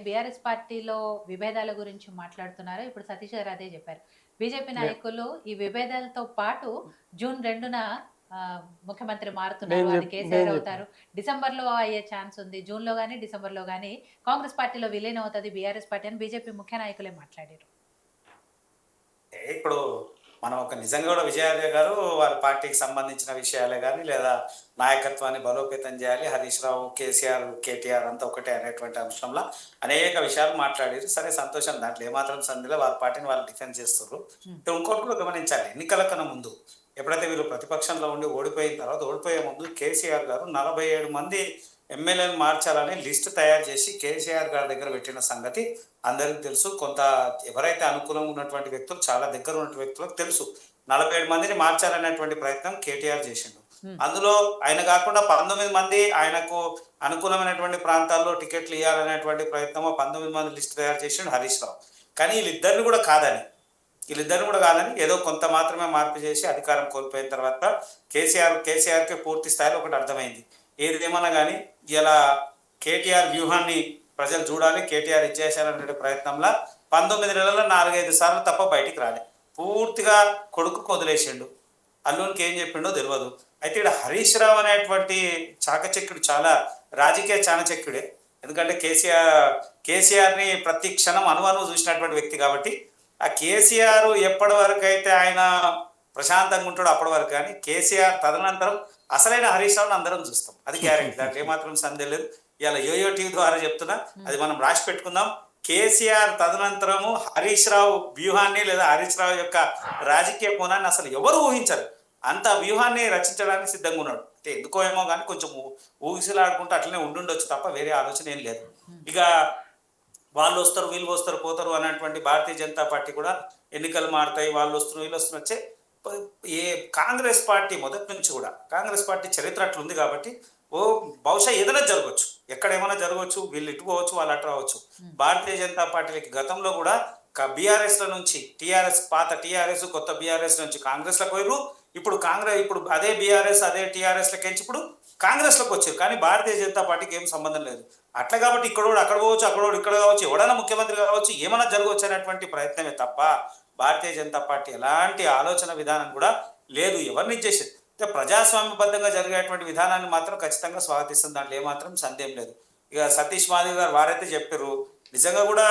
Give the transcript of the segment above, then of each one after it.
BRS పార్టీలో విభేదాల గురించి మాట్లాడుతున్నారు. ఇప్పుడు సతీష్ గారు అదే జెప్పారు. BJP yeah! నాయకులు ఈ విభేదాలతో పాటు జూన్ 2న ముఖ్యమంత్రి మారుతున్నారు. నేను అది జెప్ కేసీఆర్ నేను అవుతారు. జెప్పాను. డిసెంబర్‌లో అయ్యే ఛాన్స్ ఉంది. జూన్‌లో గాని, డిసెంబర్‌లో గాని కాంగ్రెస్ పార్టీలో విలీనం అవుతది బీఆర్ఎస్ పార్టీ అని బీజేపీ ముఖ్య నాయకులే మాట్లాడారు. ఇప్పుడు మనం ఒక నిజంగా కూడా విజయాలయ గారు వారి పార్టీకి సంబంధించిన విషయాలే కానీ లేదా నాయకత్వాన్ని బలోపేతం చేయాలి, హరీష్ రావు, కేసీఆర్, కేటీఆర్ అంతా ఒకటే అనేటువంటి అంశంలో అనేక విషయాలు మాట్లాడారు. సరే, సంతోషం, దాంట్లో ఏమాత్రం సంధిలో వారి పార్టీని వాళ్ళు డిఫెండ్ చేస్తున్నారు. హ్మ్. ఇంకోటి కూడా గమనించాలి, ఎన్నికల కన్నా ముందు ఎప్పుడైతే వీళ్ళు ప్రతిపక్షంలో ఉండి ఓడిపోయిన తర్వాత, ఓడిపోయే ముందు కేసీఆర్ గారు 47 మంది ఎమ్మెల్యేలు మార్చాలని లిస్టు తయారు చేసి కేసీఆర్ గారి దగ్గర పెట్టిన సంగతి అందరికి తెలుసు. కొంత ఎవరైతే అనుకూలంగా ఉన్నటువంటి వ్యక్తులు, చాలా దగ్గర ఉన్న వ్యక్తులకు తెలుసు. 47 మందిని మార్చాలనేటువంటి ప్రయత్నం కేటీఆర్ చేసిండు. హ్మ్. అందులో ఆయన కాకుండా 19 మంది ఆయనకు అనుకూలమైనటువంటి ప్రాంతాల్లో టికెట్లు ఇవ్వాలనేటువంటి ప్రయత్నం 19 మంది లిస్టు తయారు చేసిండు హరీష్ రావు. కానీ వీళ్ళిద్దరిని కూడా కాదని ఏదో కొంత మాత్రమే మార్పు చేసి అధికారం కోల్పోయిన తర్వాత కేసీఆర్కి పూర్తి స్థాయిలో ఒకటి అర్థమైంది. ఏదేమన్నా కానీ ఇలా కేటీఆర్ వ్యూహాన్ని ప్రజలు చూడాలి, కేటీఆర్ ఇచ్చేసారనే ప్రయత్నంలో 19 నెలల్లో 4-5 సార్లు తప్ప బయటికి రాలే. పూర్తిగా కొడుకు వదిలేసిండు. అల్లునికి ఏం చెప్పిండో తెలియదు. అయితే ఇక్కడ హరీష్ రావు అనేటువంటి చాకచక్యుడు చాలా రాజకీయ చాణచక్యుడే. ఎందుకంటే కేసీఆర్ని ప్రతి క్షణం అనువనువు చూసినటువంటి వ్యక్తి కాబట్టి, ఆ కేసీఆర్ ఎప్పటి వరకు అయితే ఆయన ప్రశాంతంగా ఉంటాడో అప్పటి వరకు, కానీ కేసీఆర్ తదనంతరం అసలైన హరీష్ రావుని అందరం చూస్తాం. అది గ్యారెంటీ, దాంట్లో ఏమాత్రం సందేహం లేదు. ఇలా యోయో టీవీ ద్వారా చెప్తున్నా, అది మనం రాసి పెట్టుకుందాం. కేసీఆర్ తదనంతరము హరీష్ రావు వ్యూహాన్ని లేదా హరీష్ రావు యొక్క రాజకీయ కోణాన్ని అసలు ఎవరు ఊహించరు. అంత వ్యూహాన్ని రచించడానికి సిద్ధంగా ఉన్నాడు. అంటే ఎందుకో ఏమో కానీ కొంచెం ఊగిసలాడుకుంటూ అట్లనే ఉండుండొచ్చు తప్ప వేరే ఆలోచన ఏం లేదు. ఇక వాళ్ళు వస్తారు, వీళ్ళు వస్తారు, పోతారు అనేటువంటి భారతీయ జనతా పార్టీ కూడా ఎన్నికలు మారుతాయి, వాళ్ళు వస్తున్నారు, వీళ్ళు వస్తున్నారు వచ్చే ఏ కాంగ్రెస్ పార్టీ మొదటి నుంచి కూడా కాంగ్రెస్ పార్టీ చరిత్ర అట్లుంది కాబట్టి బహుశా ఏదైనా జరగవచ్చు, ఎక్కడ ఏమైనా జరగవచ్చు, వీళ్ళు ఇటు పోవచ్చు, వాళ్ళు అటు రావచ్చు. భారతీయ జనతా పార్టీలకి గతంలో కూడా బీఆర్ఎస్ల నుంచి టీఆర్ఎస్, పాత టీఆర్ఎస్ కొత్త బీఆర్ఎస్ నుంచి కాంగ్రెస్లకు పోయారు. ఇప్పుడు అదే బీఆర్ఎస్ అదే టీఆర్ఎస్లకి ఇప్పుడు కాంగ్రెస్లోకి వచ్చారు. కానీ భారతీయ జనతా పార్టీకి ఏం సంబంధం లేదు. అట్లా కాబట్టి ఇక్కడ అక్కడ పోవచ్చు, అక్కడ ఇక్కడ కావచ్చు, ఎవడైనా ముఖ్యమంత్రి కావచ్చు, ఏమైనా జరగవచ్చు అనేటువంటి ప్రయత్నమే తప్ప భారతీయ జనతా పార్టీ ఎలాంటి ఆలోచన విధానం కూడా లేదు. ఎవరిని చేసేది ప్రజాస్వామ్యబద్ధంగా జరిగేటువంటి విధానాన్ని మాత్రం ఖచ్చితంగా స్వాగతిస్తుంది, దాంట్లో ఏమాత్రం సందేహం లేదు. ఇక సతీష్ మాధవ్ గారు వారైతే చెప్పారు, నిజంగా కూడా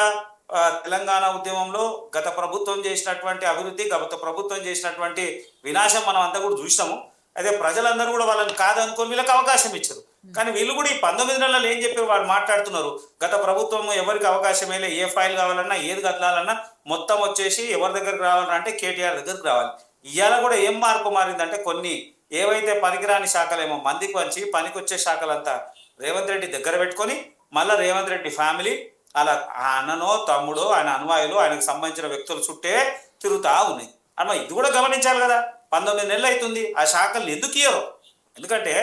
తెలంగాణ ఉద్యమంలో గత ప్రభుత్వం చేసినటువంటి అభివృద్ధి, గత ప్రభుత్వం చేసినటువంటి వినాశం మనం అంతా కూడా చూసినాము. అదే ప్రజలందరూ కూడా వాళ్ళని కాదనుకొని వీళ్ళకి అవకాశం ఇచ్చారు. కానీ వీళ్ళు కూడా ఈ 19 నెలలు ఏం చెప్పారు, వాళ్ళు మాట్లాడుతున్నారు. గత ప్రభుత్వం ఎవరికి అవకాశం వేయలే, ఏ ఫైల్ కావాలన్నా ఏది కదలాలన్నా మొత్తం వచ్చేసి ఎవరి దగ్గరకు రావాలన్నా అంటే కేటీఆర్ దగ్గరకు రావాలి. ఇవాళ కూడా ఏం మార్పు మారిందంటే, కొన్ని ఏవైతే పనికిరాని శాఖలేమో మందికి వచ్చి పనికొచ్చే శాఖలంతా రేవంత్ రెడ్డి దగ్గర పెట్టుకొని మళ్ళీ రేవంత్ రెడ్డి ఫ్యామిలీ అలా ఆ అన్ననో తమ్ముడో ఆయన అనువాయులు ఆయనకు సంబంధించిన వ్యక్తుల చుట్టే తిరుగుతా ఉన్నాయి. అమ్మ ఇది కూడా గమనించాలి కదా. 19 నెలలు అవుతుంది, ఆ శాఖలు ఎందుకు ఇయ్యరు? ఎందుకంటే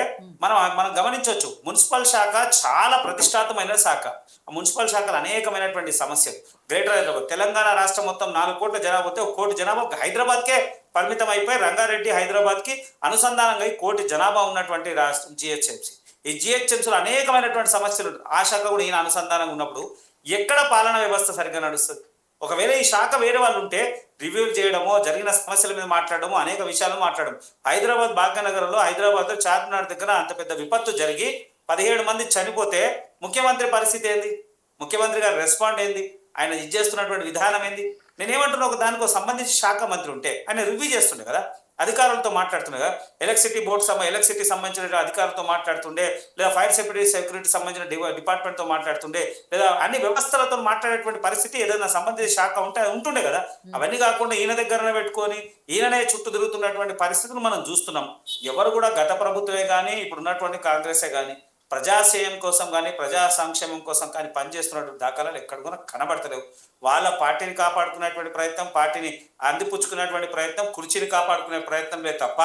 మనం గమనించవచ్చు, మున్సిపల్ శాఖ చాలా ప్రతిష్టాత్మకమైన శాఖ. ఆ మున్సిపల్ శాఖలు అనేకమైనటువంటి సమస్యలు. గ్రేటర్ హైదరాబాద్, తెలంగాణ రాష్ట్రం మొత్తం 4 కోట్ల జనాభా వస్తే 1 కోటి జనాభా హైదరాబాద్కే పరిమితం అయిపోయి రంగారెడ్డి హైదరాబాద్కి అనుసంధానంగా 1 కోటి జనాభా ఉన్నటువంటి రాష్ట్రం జిహెచ్ఎంసీ. ఈ జిహెచ్ఎంసీలో అనేకమైనటువంటి సమస్యలు, ఆ శాఖ కూడా ఈయన అనుసంధానంగా ఉన్నప్పుడు ఎక్కడ పాలనా వ్యవస్థ సరిగ్గా నడుస్తుంది? ఒకవేళ ఈ శాఖ వేరే వాళ్ళు ఉంటే రివ్యూలు చేయడమో, జరిగిన సమస్యల మీద మాట్లాడడమో, అనేక విషయాలు మాట్లాడడం. హైదరాబాద్ భాగ్యనగరంలో, హైదరాబాద్లో చార్మినార్ దగ్గర అంత పెద్ద విపత్తు జరిగి 17 మంది చనిపోతే ముఖ్యమంత్రి పరిస్థితి ఏంది? ముఖ్యమంత్రి గారి రెస్పాండ్ ఏంది? ఆయన ఇది చేస్తున్నటువంటి విధానం ఏంది? నేనేమంటున్నా, ఒక దానికి సంబంధించి శాఖ మంత్రి ఉంటే ఆయన రివ్యూ చేస్తుండే కదా, అధికారులతో మాట్లాడుతుండే కదా. ఎలక్ట్రిసిటీ సంబంధించిన అధికారులతో మాట్లాడుతుండే, లేదా ఫైర్ సెక్యూరిటీ సంబంధించిన డిపార్ట్మెంట్తో మాట్లాడుతుండే, లేదా అన్ని వ్యవస్థలతో మాట్లాడేటువంటి పరిస్థితి ఏదైనా సంబంధించిన శాఖ ఉంటుండే కదా. అవన్నీ కాకుండా ఈయన దగ్గరనే పెట్టుకొని ఈయననే చుట్టూ తిరుగుతున్నటువంటి పరిస్థితులు మనం చూస్తున్నాం. ఎవరు కూడా గత ప్రభుత్వమే కానీ ఇప్పుడు ఉన్నటువంటి కాంగ్రెసే కానీ ప్రజాశయం కోసం కానీ ప్రజా సంక్షేమం కోసం కానీ పనిచేస్తున్నటువంటి దాఖలాలు ఎక్కడ కూడా కనబడతలేవు. వాళ్ళ పార్టీని కాపాడుకునేటువంటి ప్రయత్నం, పార్టీని అందిపుచ్చుకునేటువంటి ప్రయత్నం, కుర్చీని కాపాడుకునే ప్రయత్నం లేదు తప్ప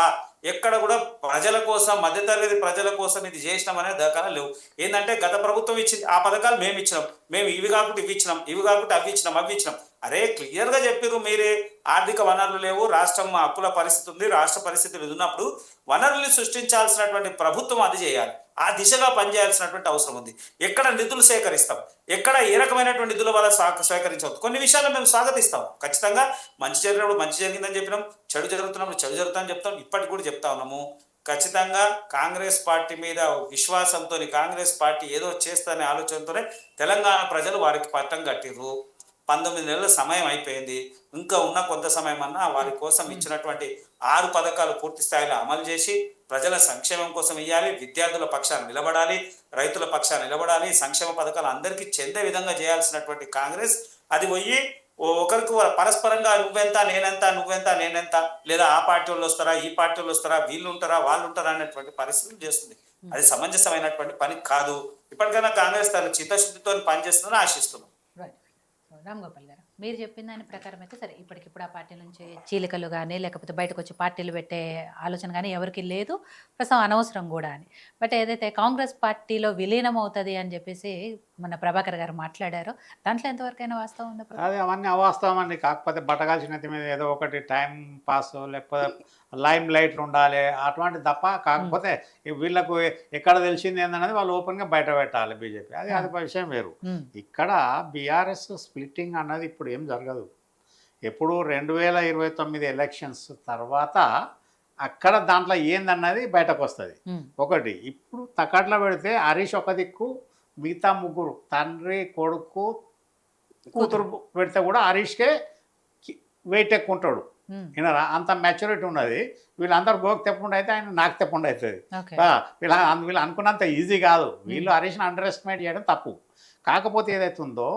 ఎక్కడ కూడా ప్రజల కోసం, మధ్యతరగతి ప్రజల కోసం ఇది చేసినాం అనే దాఖలాలు లేవు. ఏంటంటే గత ప్రభుత్వం ఇచ్చింది, ఆ పథకాలు మేము ఇచ్చినాం, మేము ఇవి కాకుండా ఇవి ఇచ్చినాం, ఇవి కాకుండా అవి ఇచ్చినాం. అరే క్లియర్గా చెప్పిర్రు మీరే, ఆర్థిక వనరులు లేవు, రాష్ట్రం అప్పుల పరిస్థితి ఉంది, రాష్ట్ర పరిస్థితులు ఉన్నప్పుడు వనరుల్ని సృష్టించాల్సినటువంటి ప్రభుత్వం అది చేయాలి, ఆ దిశగా పనిచేయాల్సినటువంటి అవసరం ఉంది. ఎక్కడ నిధులు సేకరిస్తాం, ఎక్కడ ఏ రకమైనటువంటి నిధుల వల్ల సేకరించవద్దు, కొన్ని విషయాలు మేము స్వాగతిస్తాం. ఖచ్చితంగా మంచి జరిగినప్పుడు మంచి జరిగిందని చెప్పినాం, చెడు జరుగుతున్నప్పుడు చెడు జరుగుతుందని చెప్తాం, ఇప్పటికి కూడా చెప్తా ఉన్నాము. ఖచ్చితంగా కాంగ్రెస్ పార్టీ మీద విశ్వాసంతో, కాంగ్రెస్ పార్టీ ఏదో చేస్తుందనే ఆలోచనతోనే తెలంగాణ ప్రజలు వారికి పట్టం కట్టిర్రు. 19 నెలల సమయం అయిపోయింది, ఇంకా ఉన్న కొంత సమయం అన్నా వారి కోసం ఇచ్చినటువంటి 6 పథకాలు పూర్తి స్థాయిలో అమలు చేసి ప్రజల సంక్షేమం కోసం ఇవ్వాలి, విద్యార్థుల పక్షాన నిలబడాలి, రైతుల పక్షాన నిలబడాలి, సంక్షేమ పథకాలు అందరికీ చెందే విధంగా చేయాల్సినటువంటి కాంగ్రెస్ అది పోయి ఒకరికి పరస్పరంగా నువ్వెంత నేనెంత, లేదా ఆ పార్టీ వాళ్ళు వస్తారా, ఈ పార్టీ వాళ్ళు వస్తారా, వీళ్ళు ఉంటారా, వాళ్ళు ఉంటారా అనేటువంటి పరిస్థితులు చేస్తుంది. అది సమంజసమైనటువంటి పని కాదు. ఇప్పటికైనా కాంగ్రెస్ తన చిత్తశుద్ధితో పనిచేస్తుందని ఆశిస్తున్నాం. రైట్. సో రామ్ గోపాల్ గారు, మీరు చెప్పిన దాని ప్రకారం అయితే సరే, ఇప్పటికిప్పుడు ఆ పార్టీ నుంచి చీలికలు కానీ లేకపోతే బయటకు వచ్చి పార్టీలు పెట్టే ఆలోచన కానీ ఎవరికి లేదు, ప్రస్తుతం అనవసరం కూడా అని. బట్ ఏదైతే కాంగ్రెస్ పార్టీలో విలీనం అవుతుంది అని చెప్పేసి మన ప్రభాకర్ గారు మాట్లాడారో, దాంట్లో ఎంతవరకైనా వాస్తవం ఉందా? అది అవన్నీ అవాస్తవం అండి. కాకపోతే బట్టగాల్సిన మీద ఏదో ఒకటి టైం పాస్ లేకపోతే లైమ్ లైట్లు ఉండాలి అటువంటి తప్ప. కాకపోతే వీళ్ళకు ఎక్కడ తెలిసింది ఏందన్నది వాళ్ళు ఓపెన్గా బయట పెట్టాలి బీజేపీ, అది అది విషయం వేరు. ఇక్కడ బీఆర్ఎస్ స్ప్లిట్టింగ్ అన్నది ఇప్పుడు ఏం జరగదు. ఎప్పుడు 2029 ఎలక్షన్స్ తర్వాత అక్కడ దాంట్లో ఏందన్నది బయటకు వస్తుంది. ఒకటి ఇప్పుడు తక్కట్లో పెడితే హరీష్ ఒక దిక్కు, మిగతా ముగ్గురు తండ్రి కొడుకు కూతురు పెడితే కూడా హరీష్కే వెయిట్ ఎక్కువ ఉంటాడు. వినరా, అంత మెచ్యూరిటీ ఉన్నది. వీళ్ళందరూ గోకు తెప్పకుండా అయితే ఆయన నాకు తెప్పకుండా అవుతుంది. వీళ్ళు అనుకున్నంత ఈజీ కాదు. వీళ్ళు హరీష్ని అండర్ ఎస్టిమేట్ చేయడం తప్పు. కాకపోతే ఏదైతే ఉందో